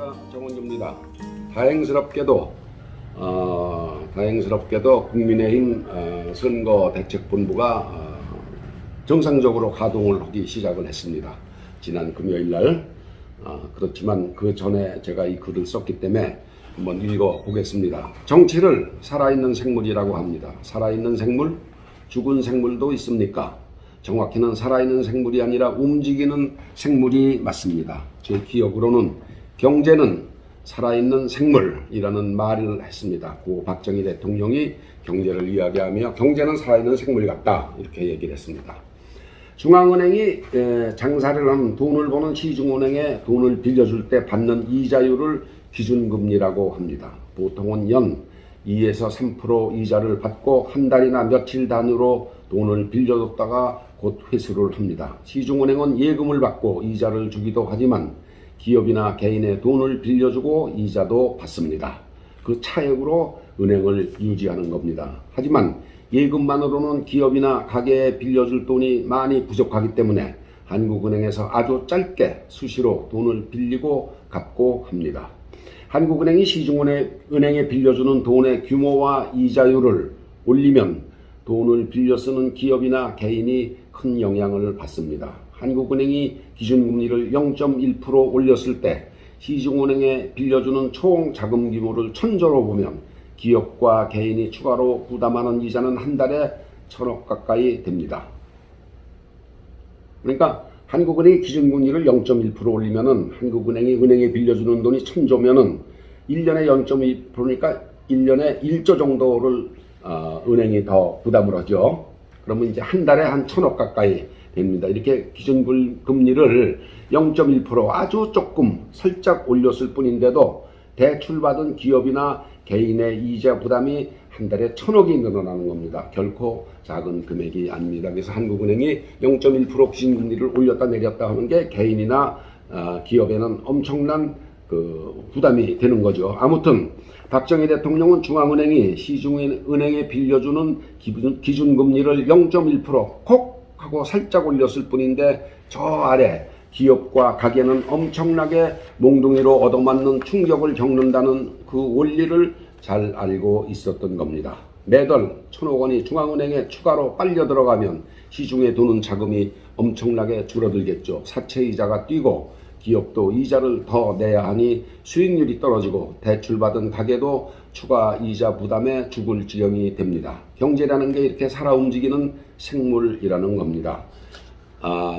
안녕하십니까, 정원주입니다. 다행스럽게도 국민의힘 선거대책본부가 정상적으로 가동을 하기 시작을 했습니다. 지난 금요일날. 그렇지만 그 전에 제가 이 글을 썼기 때문에 한번 읽어보겠습니다. 정치를 살아있는 생물이라고 합니다. 살아있는 생물, 죽은 생물도 있습니까? 정확히는 살아있는 생물이 아니라 움직이는 생물이 맞습니다. 제 기억으로는 경제는 살아있는 생물이라는 말을 했습니다. 고 박정희 대통령이 경제를 이야기하며 경제는 살아있는 생물 같다, 이렇게 얘기를 했습니다. 중앙은행이 장사를 하는, 돈을 버는 시중은행에 돈을 빌려줄 때 받는 이자율을 기준금리라고 합니다. 보통은 연 2에서 3% 이자를 받고 한 달이나 며칠 단위로 돈을 빌려줬다가 곧 회수를 합니다. 시중은행은 예금을 받고 이자를 주기도 하지만 기업이나 개인의 돈을 빌려주고 이자도 받습니다. 그 차액으로 은행을 유지하는 겁니다. 하지만 예금만으로는 기업이나 가게에 빌려줄 돈이 많이 부족하기 때문에 한국은행에서 아주 짧게 수시로 돈을 빌리고 갚고 합니다. 한국은행이 시중은행에 빌려주는 돈의 규모와 이자율을 올리면 돈을 빌려 쓰는 기업이나 개인이 큰 영향을 받습니다. 한국은행이 기준금리를 0.1% 올렸을 때 시중은행에 빌려주는 총 자금 규모를 천조로 보면 기업과 개인이 추가로 부담하는 이자는 한 달에 1,000억 가까이 됩니다. 그러니까 한국은행이 기준금리를 0.1% 올리면은 한국은행이 은행에 빌려주는 돈이 1,000조면은 1년에 0.2%니까 1년에 1조 정도를 은행이 더 부담을 하죠. 그러면 이제 한 달에 한 1,000억 가까이 됩니다. 이렇게 기준금리를 0.1% 아주 조금 살짝 올렸을 뿐인데도 대출받은 기업이나 개인의 이자 부담이 한 달에 1,000억이 늘어나는 겁니다. 결코 작은 금액이 아닙니다. 그래서 한국은행이 0.1% 기준금리를 올렸다 내렸다 하는 게 개인이나 기업에는 엄청난 부담이 되는 거죠. 아무튼 박정희 대통령은 중앙은행이 시중은행에 빌려주는 기준금리를 0.1% 콕 하고 살짝 올렸을 뿐인데 저 아래 기업과 가게는 엄청나게 몽둥이로 얻어맞는 충격을 겪는다는 그 원리를 잘 알고 있었던 겁니다. 매달 1,000억 원이 중앙은행에 추가로 빨려 들어가면 시중에 도는 자금이 엄청나게 줄어들겠죠. 사채이자가 뛰고 기업도 이자를 더 내야 하니 수익률이 떨어지고 대출받은 가게도 추가 이자 부담에 죽을 지경이 됩니다. 경제라는 게 이렇게 살아 움직이는 생물이라는 겁니다.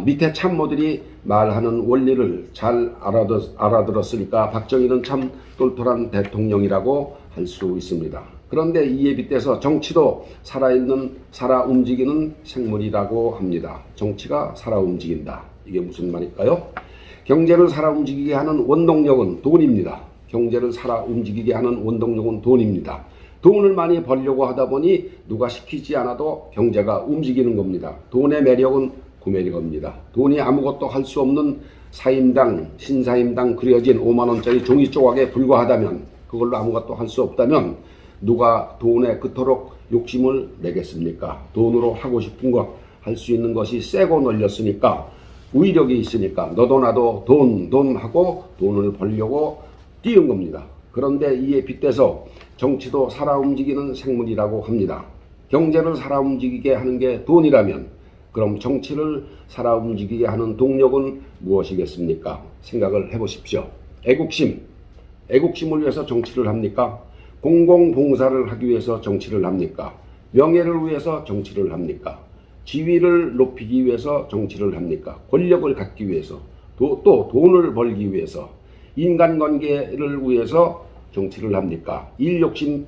밑에 참모들이 말하는 원리를 잘 알아들었으니까 박정희는 참 똘똘한 대통령이라고 할 수 있습니다. 그런데 이에 빗대서 정치도 살아 움직이는 생물이라고 합니다. 정치가 살아 움직인다. 이게 무슨 말일까요? 경제를 살아 움직이게 하는 원동력은 돈입니다. 경제를 살아 움직이게 하는 원동력은 돈입니다. 돈을 많이 벌려고 하다 보니 누가 시키지 않아도 경제가 움직이는 겁니다. 돈의 매력은 구매력입니다. 돈이 아무것도 할 수 없는 사임당, 신사임당 그려진 5만원짜리 종이 조각에 불과하다면, 그걸로 아무것도 할 수 없다면 누가 돈에 그토록 욕심을 내겠습니까? 돈으로 하고 싶은 것, 할 수 있는 것이 세고 널렸으니까, 우위력이 있으니까 너도 나도 돈 하고 돈을 벌려고 뛰는 겁니다. 그런데 이에 빗대서 정치도 살아 움직이는 생물이라고 합니다. 경제를 살아 움직이게 하는 게 돈이라면 그럼 정치를 살아 움직이게 하는 동력은 무엇이겠습니까? 생각을 해보십시오. 애국심을 위해서 정치를 합니까? 공공봉사를 하기 위해서 정치를 합니까? 명예를 위해서 정치를 합니까? 지위를 높이기 위해서 정치를 합니까? 권력을 갖기 위해서, 또 돈을 벌기 위해서, 인간관계를 위해서 정치를 합니까? 일욕심,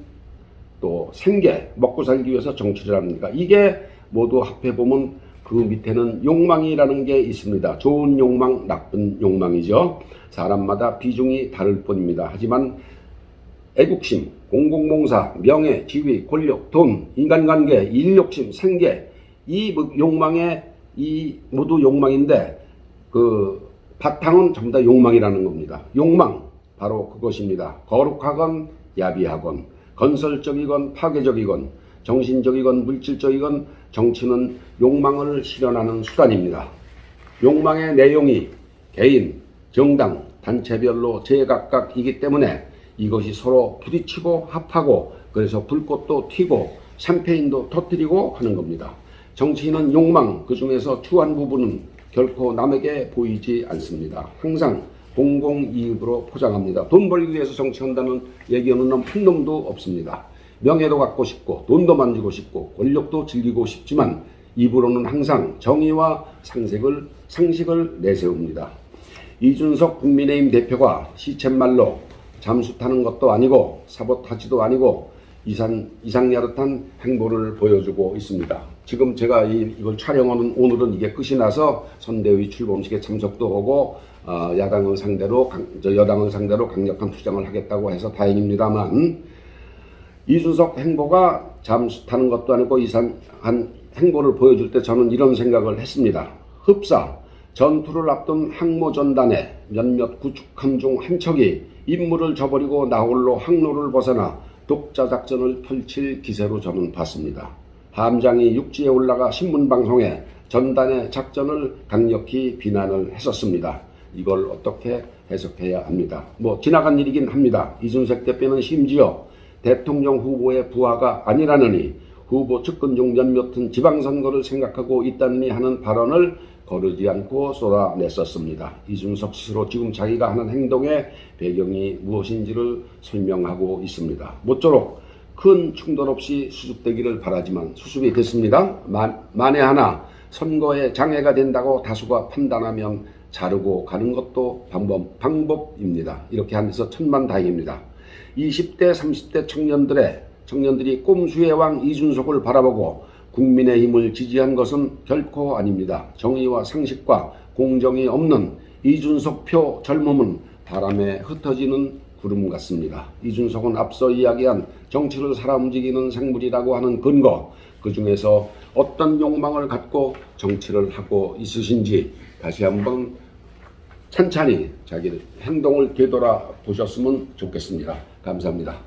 또 생계, 먹고 살기 위해서 정치를 합니까? 이게 모두 합해보면 그 밑에는 욕망이라는 게 있습니다. 좋은 욕망, 나쁜 욕망이죠. 사람마다 비중이 다를 뿐입니다. 하지만 애국심, 공공봉사, 명예, 지위, 권력, 돈, 인간관계, 일욕심, 생계, 이 모두 욕망인데 그 바탕은 전부 다 욕망이라는 겁니다. 욕망, 바로 그것입니다. 거룩하건 야비하건 건설적이건 파괴적이건 정신적이건 물질적이건 정치는 욕망을 실현하는 수단입니다. 욕망의 내용이 개인, 정당, 단체별로 제각각이기 때문에 이것이 서로 부딪히고 합하고 그래서 불꽃도 튀고 샴페인도 터뜨리고 하는 겁니다. 정치인은 욕망, 그 중에서 추한 부분은 결코 남에게 보이지 않습니다. 항상 공공이익으로 포장합니다. 돈 벌기 위해서 정치한다는 얘기는 한 놈도 없습니다. 명예도 갖고 싶고 돈도 만지고 싶고 권력도 즐기고 싶지만 입으로는 항상 정의와 상식을 내세웁니다. 이준석 국민의힘 대표가 시쳇말로 잠수 타는 것도 아니고 사보타지도 아니고 이상야릇한 행보를 보여주고 있습니다. 지금 제가 이걸 촬영하는 오늘은 이게 끝이 나서 선대위 출범식에 참석도 하고 여당을 상대로 강력한 투쟁을 하겠다고 해서 다행입니다만 이준석 행보가 잠수 타는 것도 아니고 이상한 행보를 보여줄 때 저는 이런 생각을 했습니다. 흡사 전투를 앞둔 항모전단의 몇몇 구축함 중 한 척이 임무를 저버리고 나홀로 항로를 벗어나 독자작전을 펼칠 기세로 저는 봤습니다. 함장이 육지에 올라가 신문방송에 전단의 작전을 강력히 비난을 했었습니다. 이걸 어떻게 해석해야 합니다. 지나간 일이긴 합니다. 이준석 대표는 심지어 대통령 후보의 부하가 아니라느니 후보 측근 중 몇몇은 지방선거를 생각하고 있다느니 하는 발언을 거르지 않고 쏟아냈었습니다. 이준석 스스로 지금 자기가 하는 행동의 배경이 무엇인지를 설명하고 있습니다. 모쪼록 큰 충돌 없이 수습되기를 바라지만 수습이 됐습니다. 만에 하나 선거에 장애가 된다고 다수가 판단하면 자르고 가는 것도 방법입니다. 이렇게 하면서 천만다행입니다. 20대 30대 청년들이 꼼수의 왕 이준석을 바라보고 국민의힘을 지지한 것은 결코 아닙니다. 정의와 상식과 공정이 없는 이준석 표 젊음은 바람에 흩어지는 구름 같습니다. 이준석은 앞서 이야기한 정치를 살아 움직이는 생물이라고 하는 근거, 그 중에서 어떤 욕망을 갖고 정치를 하고 있으신지 다시 한번 찬찬히 자기 행동을 되돌아 보셨으면 좋겠습니다. 감사합니다.